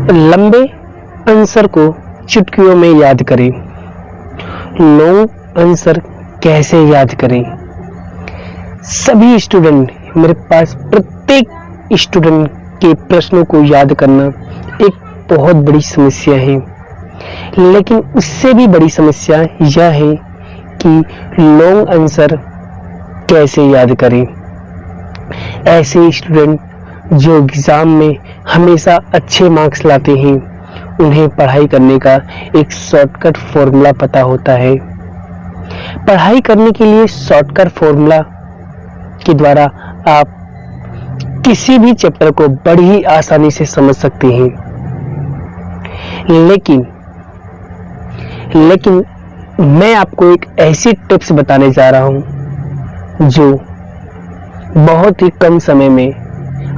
लंबे आंसर को चुटकियों में याद करें। लॉन्ग आंसर कैसे याद करें? सभी स्टूडेंट, मेरे पास प्रत्येक स्टूडेंट के प्रश्नों को याद करना एक बहुत बड़ी समस्या है, लेकिन उससे भी बड़ी समस्या यह है कि लॉन्ग आंसर कैसे याद करें। ऐसे स्टूडेंट जो एग्जाम में हमेशा अच्छे मार्क्स लाते हैं, उन्हें पढ़ाई करने का एक शॉर्टकट फॉर्मूला पता होता है। पढ़ाई करने के लिए शॉर्टकट फॉर्मूला के द्वारा आप किसी भी चैप्टर को बड़ी आसानी से समझ सकते हैं। लेकिन मैं आपको एक ऐसी टिप्स बताने जा रहा हूं जो बहुत ही कम समय में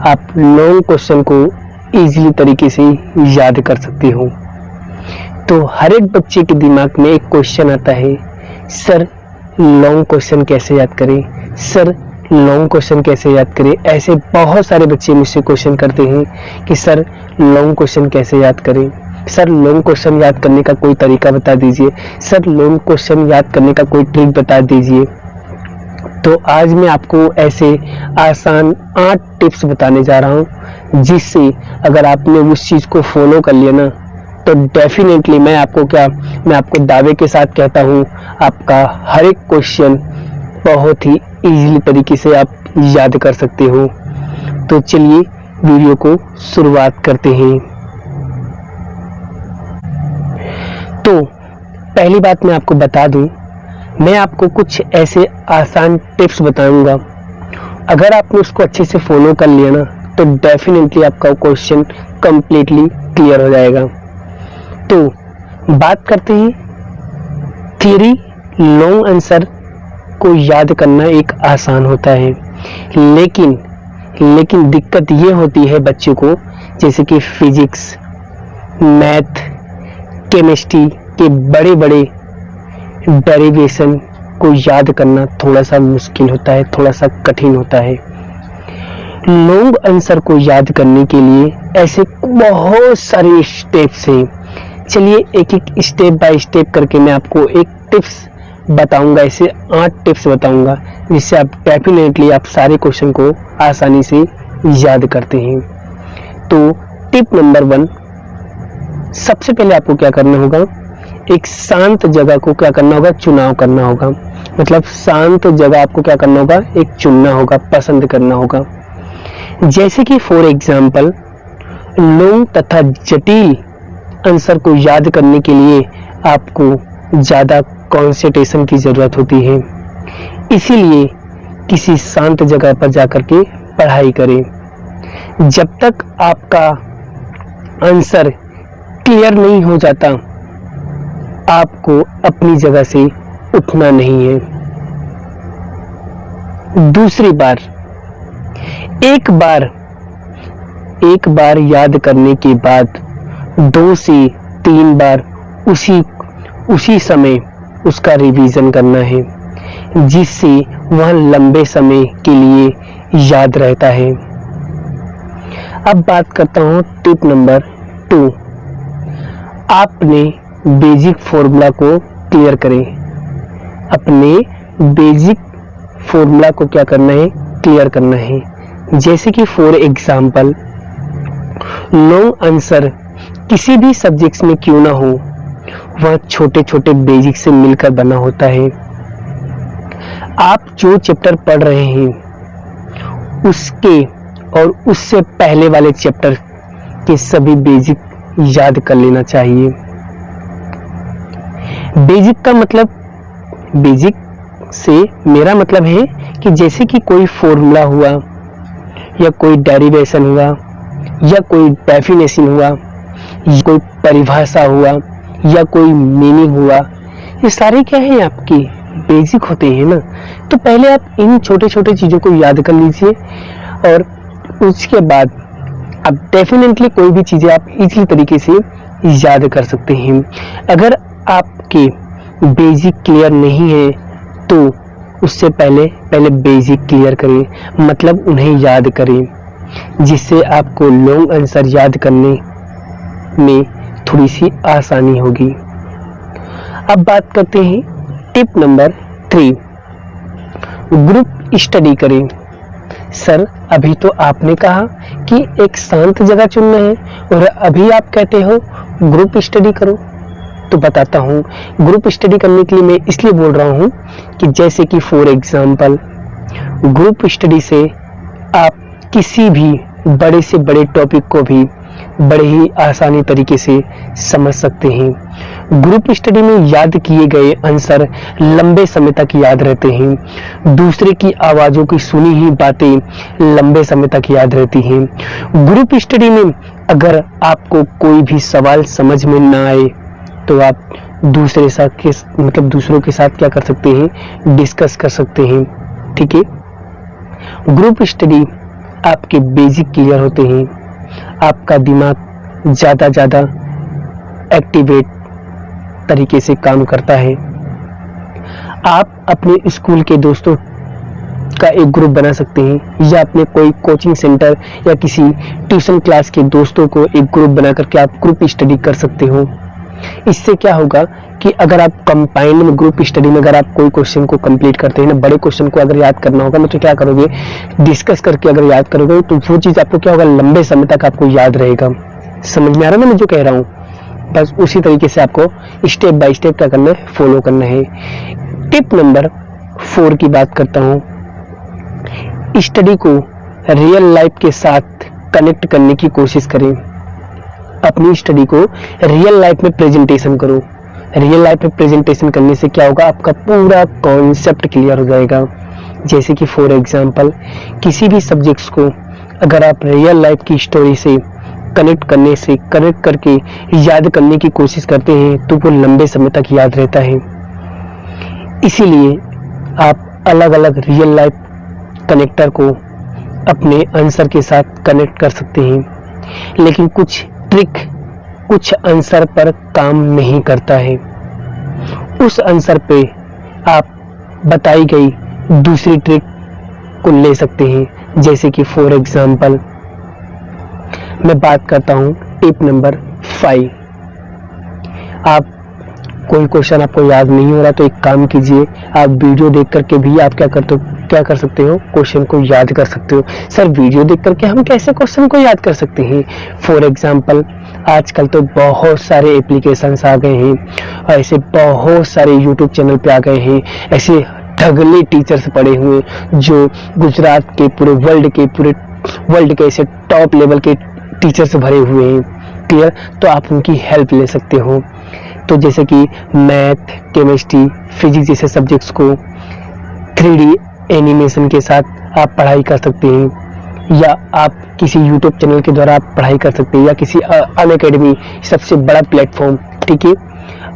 आप लॉन्ग क्वेश्चन को इजीली तरीके से याद कर सकते हो। तो हर एक बच्चे के दिमाग में एक क्वेश्चन आता है, सर लॉन्ग क्वेश्चन कैसे याद करें, सर लॉन्ग क्वेश्चन कैसे याद करें। ऐसे बहुत सारे बच्चे मुझसे क्वेश्चन करते हैं कि सर लॉन्ग क्वेश्चन कैसे याद करें, सर लॉन्ग क्वेश्चन याद करने का कोई तरीका बता दीजिए, सर लॉन्ग क्वेश्चन याद करने का कोई ट्रिक बता दीजिए। तो आज मैं आपको ऐसे आसान 8 टिप्स बताने जा रहा हूं, जिससे अगर आपने उस चीज को फॉलो कर लिया ना, तो डेफिनेटली मैं आपको दावे के साथ कहता हूं, आपका हर एक क्वेश्चन बहुत ही इजीली तरीके से आप याद कर सकते हो। तो चलिए वीडियो को शुरुआत करते हैं। तो पहली बात मैं आपको बता दूं, मैं आपको कुछ ऐसे आसान टिप्स बताऊंगा, अगर आपने उसको अच्छे से फॉलो कर लिया ना, तो डेफिनेटली आपका क्वेश्चन कंप्लीटली क्लियर हो जाएगा। तो बात करते हैं थियरी। लॉन्ग आंसर को याद करना एक आसान होता है, लेकिन दिक्कत ये होती है बच्चों को, जैसे कि फिजिक्स, मैथ, केमिस्ट्री के बड़े बड़े डेरिवेशन को याद करना थोड़ा सा मुश्किल होता है, थोड़ा सा कठिन होता है। लॉन्ग आंसर को याद करने के लिए ऐसे बहुत सारे स्टेप्स हैं। चलिए एक एक स्टेप बाय स्टेप करके मैं आपको एक टिप्स बताऊंगा, ऐसे 8 टिप्स बताऊंगा, जिससे आप डेफिनेटली आप सारे क्वेश्चन को आसानी से याद करते हैं। तो टिप नंबर 1, सबसे पहले आपको क्या करना होगा, एक शांत जगह को क्या करना होगा, चुनाव करना होगा। मतलब शांत जगह आपको क्या करना होगा, एक चुनना होगा, पसंद करना होगा। जैसे कि फॉर एग्जाम्पल लॉन्ग तथा जटिल आंसर को याद करने के लिए आपको ज्यादा कंसंट्रेशन की जरूरत होती है, इसीलिए किसी शांत जगह पर जाकर के पढ़ाई करें। जब तक आपका आंसर क्लियर नहीं हो जाता, आपको अपनी जगह से उठना नहीं है। दूसरी बार, एक बार याद करने के बाद 2 से 3 बार उसी समय उसका रिवीजन करना है, जिससे वह लंबे समय के लिए याद रहता है। अब बात करता हूं टिप नंबर 2, आपने बेसिक फॉर्मूला को क्लियर करें। अपने बेसिक फॉर्मूला को क्या करना है, क्लियर करना है। जैसे कि फॉर एग्जाम्पल लॉन्ग आंसर किसी भी सब्जेक्ट्स में क्यों ना हो, वह छोटे छोटे बेसिक से मिलकर बना होता है। आप जो चैप्टर पढ़ रहे हैं, उसके और उससे पहले वाले चैप्टर के सभी बेसिक याद कर लेना चाहिए। बेसिक का मतलब, बेसिक से मेरा मतलब है कि जैसे कि कोई फॉर्मूला हुआ, या कोई डेरिवेशन हुआ, या कोई डेफिनेशन हुआ, या कोई परिभाषा हुआ, या कोई मीनिंग हुआ, ये सारे क्या है, आपकी बेसिक होते हैं ना। तो पहले आप इन छोटे छोटे चीजों को याद कर लीजिए, और उसके बाद आप डेफिनेटली कोई भी चीजें आप इसी तरीके से याद कर सकते हैं। अगर आपके बेसिक क्लियर नहीं है, तो उससे पहले बेसिक क्लियर करें, मतलब उन्हें याद करें, जिससे आपको लॉन्ग आंसर याद करने में थोड़ी सी आसानी होगी। अब बात करते हैं टिप नंबर 3, ग्रुप स्टडी करें। सर, अभी तो आपने कहा कि एक शांत जगह चुनना है और अभी आप कहते हो ग्रुप स्टडी करो। तो बताता हूँ, ग्रुप स्टडी करने के लिए मैं इसलिए बोल रहा हूँ कि जैसे कि फॉर एग्जाम्पल ग्रुप स्टडी से आप किसी भी बड़े से बड़े टॉपिक को भी बड़े ही आसानी तरीके से समझ सकते हैं। ग्रुप स्टडी में याद किए गए आंसर लंबे समय तक याद रहते हैं। दूसरे की आवाज़ों की सुनी ही बातें लंबे समय तक याद रहती हैं। ग्रुप स्टडी में अगर आपको कोई भी सवाल समझ में ना आए तो आप दूसरों के साथ क्या कर सकते हैं, डिस्कस कर सकते हैं। ठीक है, ग्रुप स्टडी आपके बेसिक क्लियर होते हैं, आपका दिमाग ज़्यादा एक्टिवेट तरीके से काम करता है। आप अपने स्कूल के दोस्तों का एक ग्रुप बना सकते हैं या अपने कोई कोचिंग सेंटर या किसी ट्यूशन क्लास के दोस्तों को एक ग्रुप बना करके आप ग्रुप स्टडी कर सकते हो। इससे क्या होगा कि अगर आप कंबाइंड में ग्रुप स्टडी में अगर आप कोई क्वेश्चन को कंप्लीट करते हैं ना, बड़े क्वेश्चन को अगर याद करना होगा तो क्या करोगे, डिस्कस करके अगर याद करोगे तो वो चीज़ आपको क्या होगा, लंबे समय तक आपको याद रहेगा। समझ में आ रहा है मैं जो कह रहा हूँ? बस उसी तरीके से आपको स्टेप बाय स्टेप क्या करना है, फॉलो करना है। टिप नंबर 4 की बात करता हूँ, स्टडी को रियल लाइफ के साथ कनेक्ट करने की कोशिश करें। अपनी स्टडी को रियल लाइफ में प्रेजेंटेशन करो। रियल लाइफ में प्रेजेंटेशन करने से क्या होगा, आपका पूरा कॉन्सेप्ट क्लियर हो जाएगा। जैसे कि फॉर एग्जांपल किसी भी सब्जेक्ट्स को अगर आप रियल लाइफ की स्टोरी से कनेक्ट करके याद करने की कोशिश करते हैं तो वो लंबे समय तक याद रहता है। इसीलिए आप अलग अलग रियल लाइफ कनेक्टर को अपने आंसर के साथ कनेक्ट कर सकते हैं, लेकिन कुछ ट्रिक कुछ आंसर पर काम नहीं करता है। उस आंसर पे आप बताई गई दूसरी ट्रिक को ले सकते हैं। जैसे कि फॉर एग्जांपल मैं बात करता हूं टिप नंबर 5। आप कोई क्वेश्चन आपको याद नहीं हो रहा तो एक काम कीजिए, आप वीडियो देख करके भी आप क्या कर सकते हो, क्वेश्चन को याद कर सकते हो। सर, वीडियो देख करके हम कैसे क्वेश्चन को याद कर सकते हैं? फॉर एग्जांपल आजकल तो बहुत सारे एप्लीकेशंस आ गए हैं, ऐसे बहुत सारे यूट्यूब चैनल पे आ गए हैं, ऐसे ढगले टीचर्स पड़े हुए जो गुजरात के पूरे वर्ल्ड के ऐसे टॉप लेवल के टीचर्स भरे हुए हैं। क्लियर? तो आप उनकी हेल्प ले सकते हो। तो जैसे कि मैथ, केमिस्ट्री, फिजिक्स जैसे सब्जेक्ट्स को 3D एनिमेशन के साथ आप पढ़ाई कर सकते हैं, या आप किसी यूट्यूब चैनल के द्वारा आप पढ़ाई कर सकते हैं, या किसी अनअकैडमी सबसे बड़ा प्लेटफॉर्म, ठीक है,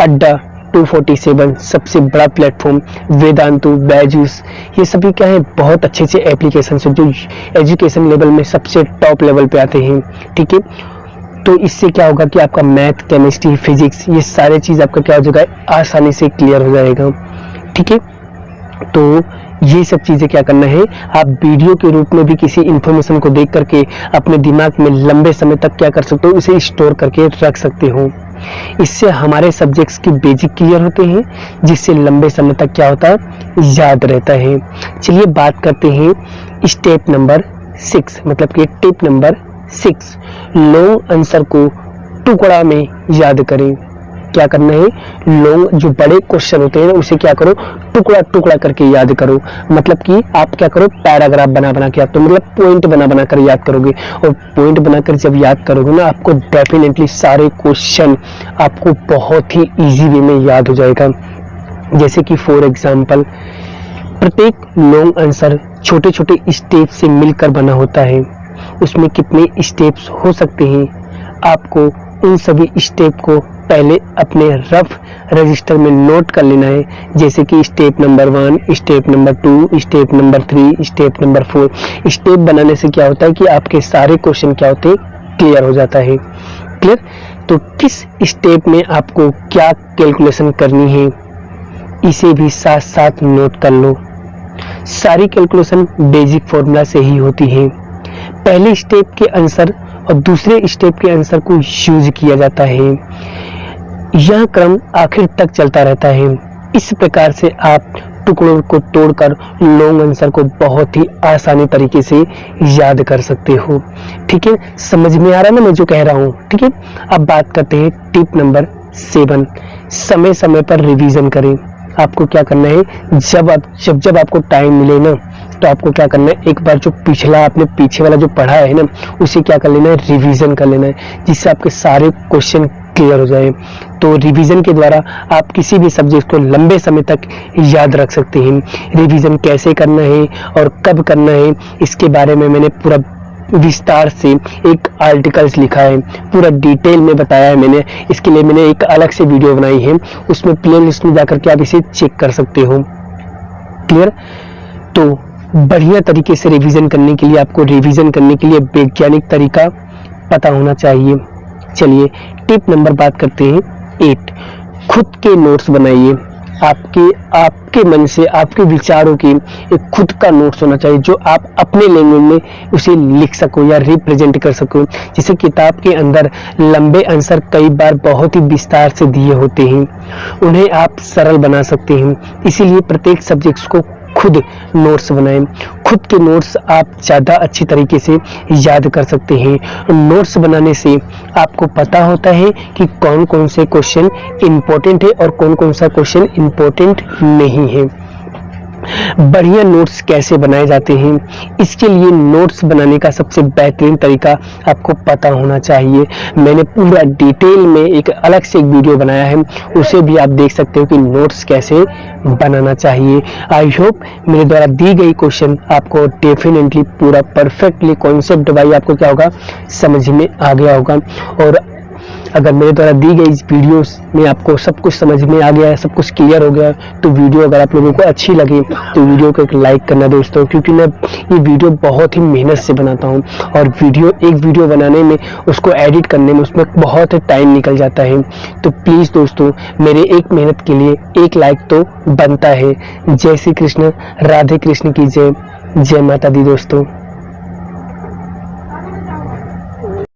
अड्डा 247 सबसे बड़ा प्लेटफॉर्म, वेदांतु, बैजूस, ये सभी क्या है, बहुत अच्छे से एप्लीकेशन है जो एजुकेशन लेवल में सबसे टॉप लेवल पे आते हैं। ठीक है, तो इससे क्या होगा कि आपका मैथ, केमिस्ट्री, फिजिक्स ये सारे चीज आपका क्या हो जाएगा, आसानी से क्लियर हो जाएगा। ठीक है, तो ये सब चीजें क्या करना है, आप वीडियो के रूप में भी किसी इंफॉर्मेशन को देख करके अपने दिमाग में लंबे समय तक क्या कर सकते हो, उसे स्टोर करके रख सकते हो। इससे हमारे सब्जेक्ट्स की बेसिक क्लियर होते हैं, जिससे लंबे समय तक क्या होता है, याद रहता है। चलिए बात करते हैं स्टेप नंबर 6, मतलब कि टिप नंबर 6, लॉन्ग आंसर को टुकड़ा में याद करें। क्या करना है, लॉन्ग जो बड़े क्वेश्चन होते हैं उसे क्या करो, टुकड़ा करके याद करो। मतलब कि आप क्या करो, पैराग्राफ बना के आप, तो मतलब पॉइंट बना कर याद करोगे, और पॉइंट बनाकर जब याद करोगे ना, आपको डेफिनेटली सारे क्वेश्चन आपको बहुत ही इजी वे में याद हो जाएगा। जैसे कि फॉर एग्जांपल प्रत्येक लॉन्ग आंसर छोटे छोटे स्टेप से मिलकर बना होता है। उसमें कितने स्टेप्स हो सकते हैं, आपको उन सभी स्टेप को पहले अपने रफ रजिस्टर में नोट कर लेना है। जैसे कि step number 1, step number 2, step number 3, step number 4। Step बनाने से क्या होता है कि आपके सारे क्वेश्चन क्या होते हैं, क्लियर हो जाता है। क्लियर? तो किस स्टेप में आपको क्या कैलकुलेशन करनी है, इसे भी साथ साथ नोट कर लो। सारी कैलकुलेशन बेसिक फॉर्मूला से ही होती है। पहले स्टेप के आंसर और दूसरे स्टेप के आंसर को यूज किया जाता है। यह क्रम आखिर तक चलता रहता है। इस प्रकार से आप टुकड़ों को तोड़कर लॉन्ग आंसर को बहुत ही आसानी तरीके से याद कर सकते हो। ठीक है, समझ में आ रहा है ना मैं जो कह रहा हूँ? ठीक है, अब बात करते हैं टिप नंबर 7, समय समय पर रिवीजन करें। आपको क्या करना है, जब आपको टाइम मिले ना, तो आपको क्या करना है, एक बार जो पिछला आपने पीछे वाला जो पढ़ा है ना, उसे क्या कर लेना है, रिवीजन कर लेना है, जिससे आपके सारे क्वेश्चन क्लियर हो जाए। तो रिवीजन के द्वारा आप किसी भी सब्जेक्ट को लंबे समय तक याद रख सकते हैं। रिवीजन कैसे करना है और कब करना है, इसके बारे में मैंने पूरा विस्तार से एक आर्टिकल्स लिखा है, पूरा डिटेल में बताया है मैंने। इसके लिए मैंने एक अलग से वीडियो बनाई है, उसमें प्लेलिस्ट में जाकर के आप इसे चेक कर सकते हो। क्लियर? तो बढ़िया तरीके से रिवीजन करने के लिए, आपको रिवीजन करने के लिए वैज्ञानिक तरीका पता होना चाहिए। चलिए टिप नंबर बात करते हैं 8, खुद के नोट्स बनाइए। आपके मन से, आपके विचारों की एक खुद का नोट्स होना चाहिए, जो आप अपने लैंग्वेज में उसे लिख सको या रिप्रेजेंट कर सको। जैसे किताब के अंदर लंबे आंसर कई बार बहुत ही विस्तार से दिए होते हैं, उन्हें आप सरल बना सकते हैं। इसीलिए प्रत्येक सब्जेक्ट्स को खुद नोट्स बनाएं। खुद के नोट्स आप ज़्यादा अच्छी तरीके से याद कर सकते हैं। नोट्स बनाने से आपको पता होता है कि कौन कौन से क्वेश्चन इम्पोर्टेंट है और कौन कौन सा क्वेश्चन इम्पोर्टेंट नहीं है। बढ़िया नोट्स कैसे बनाए जाते हैं, इसके लिए नोट्स बनाने का सबसे बेहतरीन तरीका आपको पता होना चाहिए। मैंने पूरा डिटेल में एक अलग से एक वीडियो बनाया है, उसे भी आप देख सकते हो कि नोट्स कैसे बनाना चाहिए। आई होप मेरे द्वारा दी गई क्वेश्चन आपको डेफिनेटली पूरा परफेक्टली कॉन्सेप्ट वाइज आपको क्या होगा, समझ में आ गया होगा। और अगर मेरे द्वारा दी गई इस वीडियोस में आपको सब कुछ समझ में आ गया है, सब कुछ क्लियर हो गया है, तो वीडियो अगर आप लोगों को अच्छी लगे तो वीडियो को एक लाइक करना दोस्तों, क्योंकि मैं ये वीडियो बहुत ही मेहनत से बनाता हूँ और एक वीडियो बनाने में, उसको एडिट करने में, उसमें बहुत टाइम निकल जाता है। तो प्लीज़ दोस्तों, मेरे एक मेहनत के लिए एक लाइक तो बनता है। जय श्री कृष्ण, राधे कृष्ण की जय, जय माता दी दोस्तों।